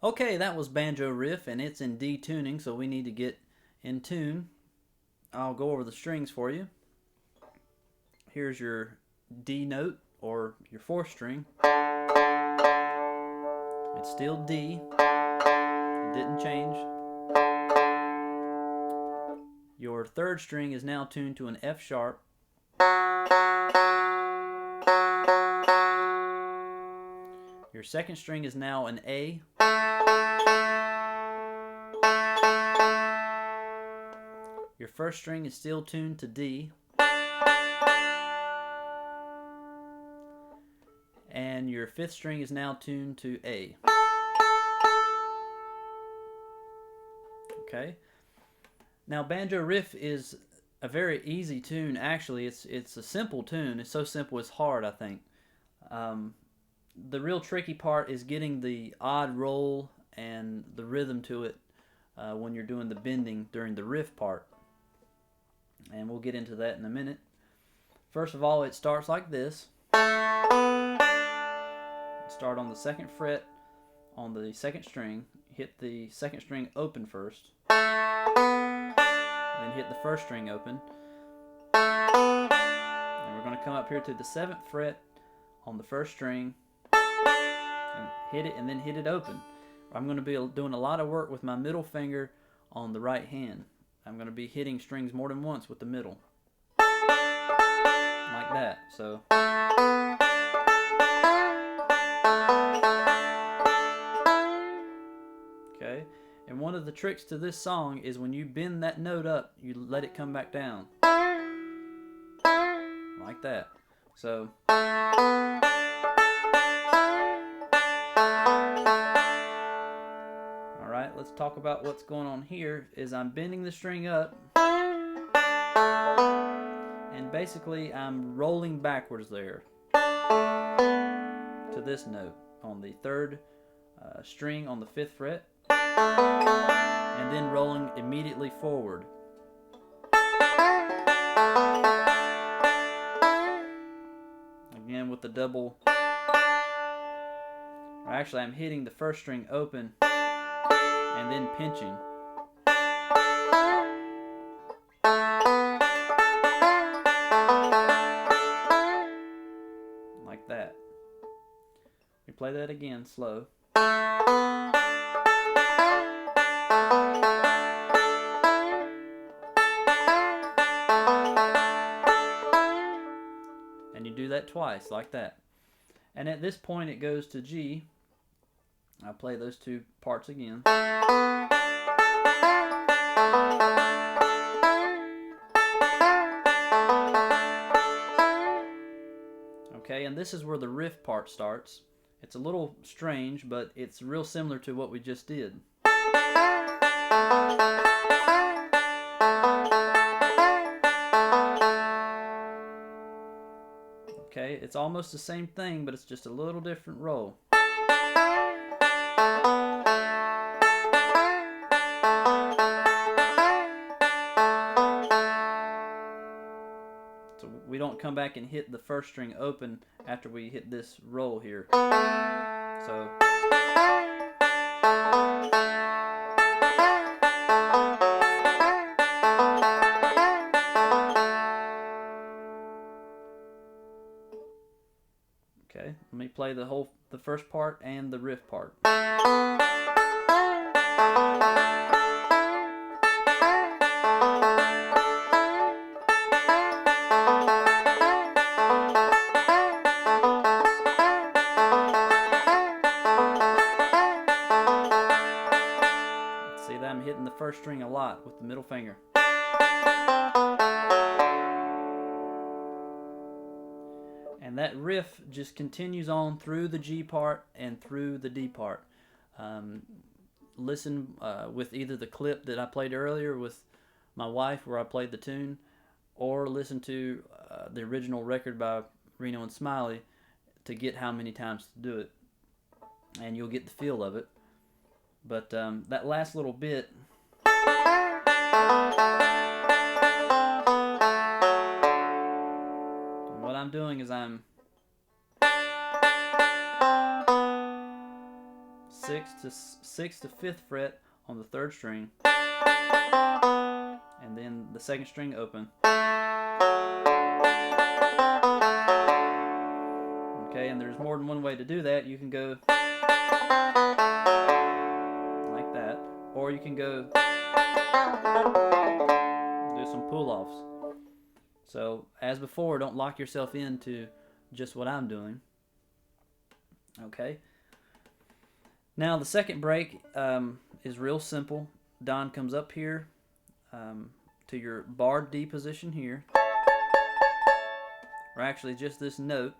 Okay, that was Banjo Riff, and it's in D tuning, so we need to get in tune. I'll go over the strings for you. Here's your D note, or your fourth string. It's still D. It didn't change. Your third string is now tuned to an F sharp. Your second string is now an A. Your first string is still tuned to D. And your fifth string is now tuned to A. Okay. Now Banjo Riff is a very easy tune. Actually, it's a simple tune. It's so simple it's hard, I think. The real tricky part is getting the odd roll and the rhythm to it when you're doing the bending during the riff part. And we'll get into that in a minute. First of all, it starts like this. Start on the second fret on the second string. Hit the second string open first. Then hit the first string open. And we're going to come up here to the 7th fret on the first string. And hit it and then hit it open. I'm going to be doing a lot of work with my middle finger on the right hand. I'm going to be hitting strings more than once with the middle. Like that. So. Okay. And one of the tricks to this song is when you bend that note up, you let it come back down. Like that. So. Alright, let's talk about what's going on here. Is I'm bending the string up. And basically I'm rolling backwards there. To this note on the third string on the 5th fret. And then rolling immediately forward. Again with the double. Actually, I'm hitting the first string open and then pinching. Like that. We play that again slow. And you do that twice, like that. And at this point it goes to G. I'll play those two parts again. Okay, and this is where the riff part starts. It's a little strange, but it's real similar to what we just did. Okay, it's almost the same thing, but it's just a little different roll. So we don't don't come back and hit the first string open after we hit this roll here. So. Okay, let me play the first part and the riff part. See that I'm hitting the first string a lot with the middle finger. And that riff just continues on through the G part and through the D part. Listen with either the clip that I played earlier with my wife where I played the tune, or listen to the original record by Reno and Smiley to get how many times to do it. And you'll get the feel of it. But that last little bit, what I'm doing is I'm 6th to 5th fret on the 3rd string, and then the 2nd string open. Okay, and there's more than one way to do that. You can go like that, or you can go do some pull-offs. So, as before, don't lock yourself into just what I'm doing. Okay. Now, the second break is real simple. Don comes up here to your barred D position here, or actually just this note.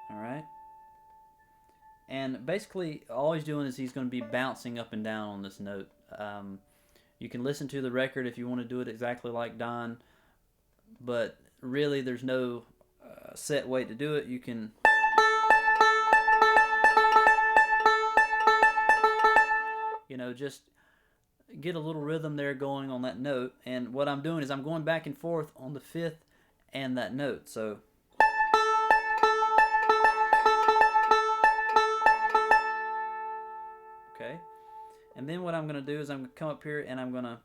Alright. And basically, all he's doing is he's going to be bouncing up and down on this note. You can listen to the record if you want to do it exactly like Don, but really there's no set way to do it. You can just get a little rhythm there going on that note. And what I'm doing is I'm going back and forth on the 5th and that note. So okay. And then what I'm going to do is I'm going to come up here and I'm going to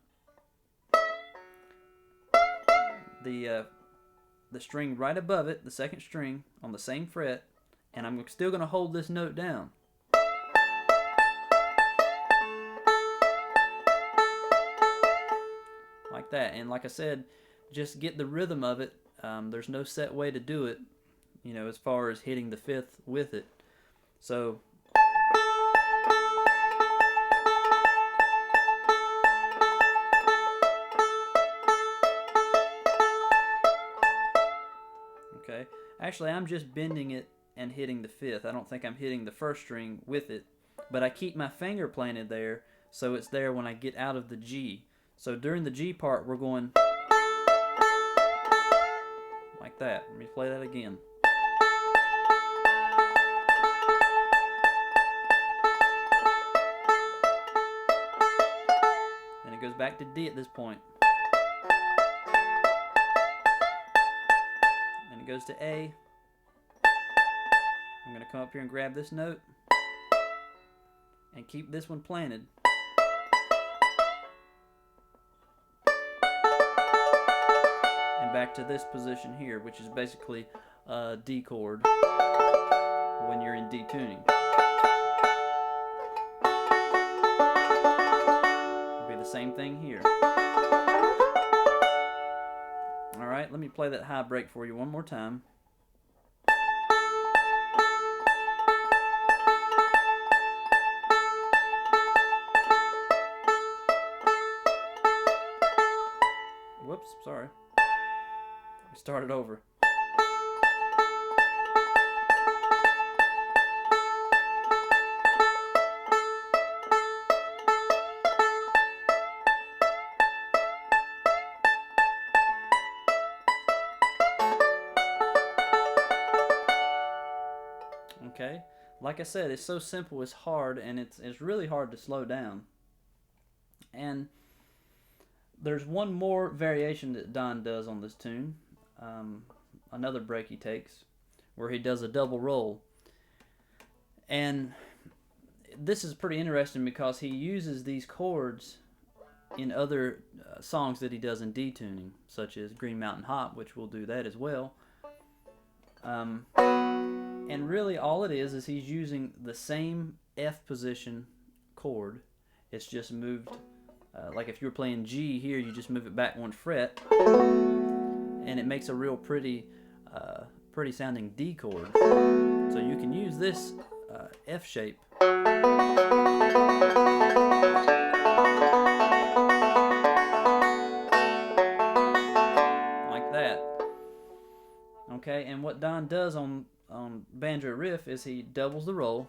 the string right above it, the 2nd string on the same fret, and I'm still going to hold this note down. Like that. And like I said, just get the rhythm of it. There's no set way to do it, as far as hitting the 5th with it. So okay. Actually, I'm just bending it and hitting the 5th. I don't think I'm hitting the 1st string with it, but I keep my finger planted there so it's there when I get out of the G. So during the G part, we're going like that. Let me play that again. Then it goes back to D at this point. Then it goes to A. I'm going to come up here and grab this note and keep this one planted. And back to this position here, which is basically a D chord when you're in D tuning. It'll be the same thing here. Alright, let me play that high break for you one more time. Whoops, sorry. Start it over. Okay, like I said, it's so simple, it's hard, and it's really hard to slow down. And There's one more variation that Don does on this tune. Another break he takes where he does a double roll. And this is pretty interesting because he uses these chords in other songs that he does in D tuning, such as Green Mountain Hop, which we'll do that as well. And really all it is he's using the same F position chord. It's just moved, like if you were playing G here, you just move it back one fret, and it makes a real pretty sounding D chord. So you can use this F shape like that. Okay, and what Don does on Banjo Riff is he doubles the roll.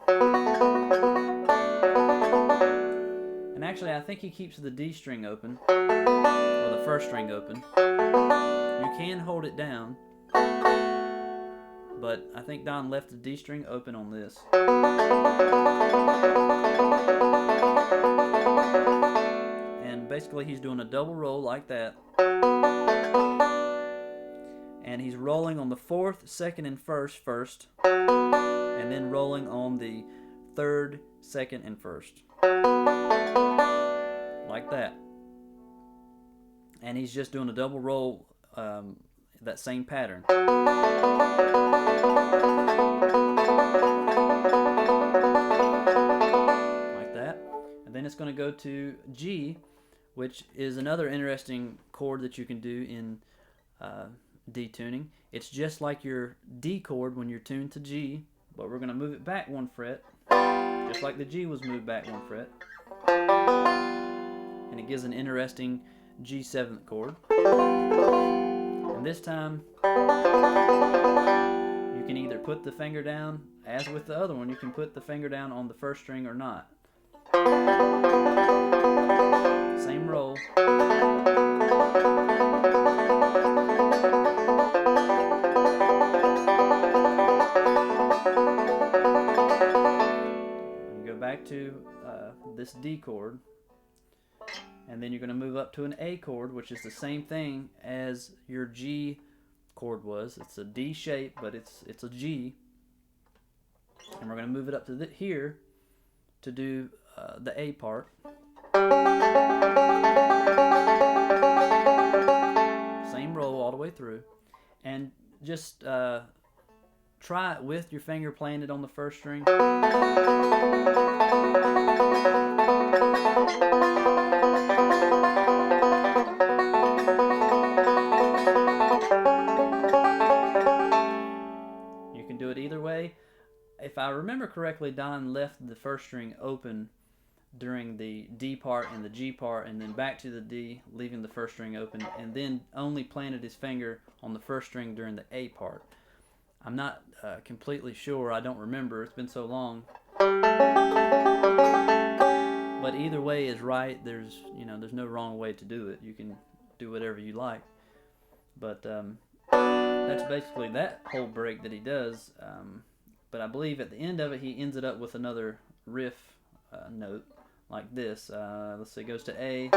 And actually, I think he keeps the D string open, or the first string open. You can hold it down, but I think Don left the D string open on this. And basically he's doing a double roll like that. And he's rolling on the 4th, 2nd, and 1st first, and then rolling on the 3rd, 2nd, and 1st. Like that. And he's just doing a double roll, that same pattern. Like that. And then it's going to go to G, which is another interesting chord that you can do in D tuning. It's just like your D chord when you're tuned to G, but we're going to move it back one fret, just like the G was moved back one fret. And it gives an interesting G 7th chord. And this time, you can either put the finger down, as with the other one, you can put the finger down on the 1st string or not. Same roll. Back to this D chord, and then you're going to move up to an A chord, which is the same thing as your G chord was. It's a D shape, but it's a G, and we're going to move it up to here to do the A part. Same roll all the way through, and just try it with your finger playing it on the 1st string. You can do it either way. If I remember correctly, Don left the 1st string open during the D part and the G part, and then back to the D, leaving the 1st string open, and then only planted his finger on the 1st string during the A part. I'm not completely sure. I don't remember. It's been so long. But either way is right. There's no wrong way to do it. You can do whatever you like. But that's basically that whole break that he does. But I believe at the end of it, he ends it up with another riff note like this. Let's see, it goes to A.